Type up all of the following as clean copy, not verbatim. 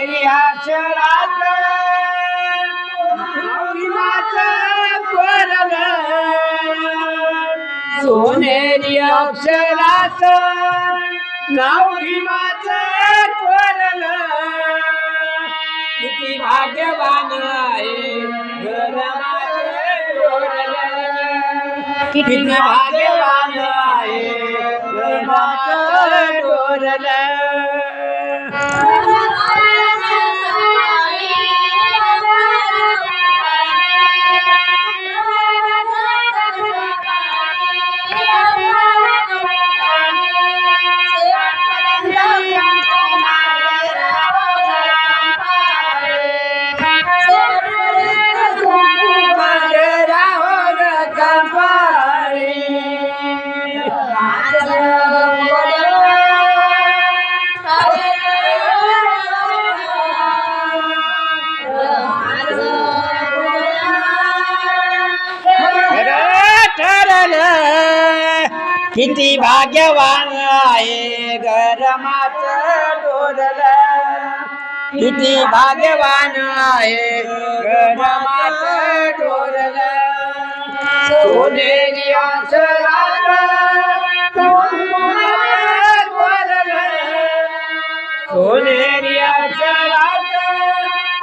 सोनेरी अक्षरात भीमाचं कोरल सोनेरी अक्षरात नाव भीमाचं कोरल किती भाग्यवान आहे गरमाचं कोरल किती भाग्यवान आहे गरमाचं कोरल किती भाग्यवान आहे गरमाचं डोरल किती भाग्यवान आहे गरमाचं डोरल सोनेरी अक्षरात कोरल सोनेरी अक्षरात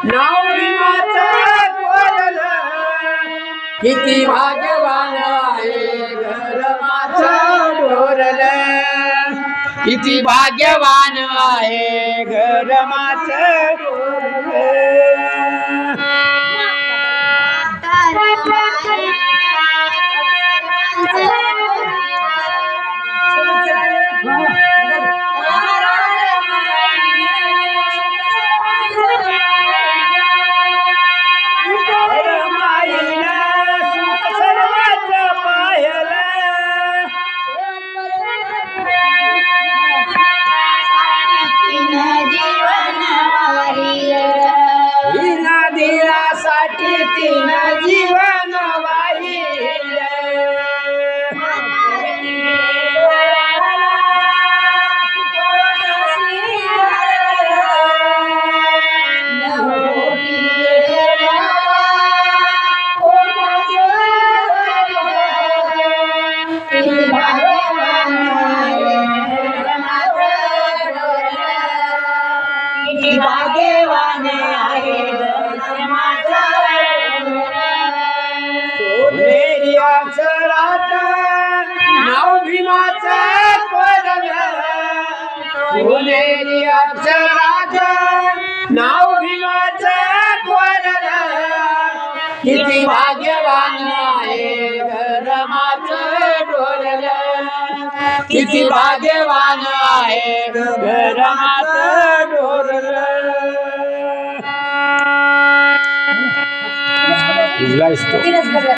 नाव भीमाचं कोरल किती भाग्यवान आहे गरमाचं डोरल किती भाग्यवान आहे गरमाचं डोरल तीन जीवन वाहिले भाग्यवान आहे सोनेरी अक्षरात नाव भीमाचं कोरल सोनेरी अक्षरात नाव भीमाचं कोरल किती भाग्यवान आहे गरमाचं डोरल किती भाग्यवान आहे गरमाचं डोरल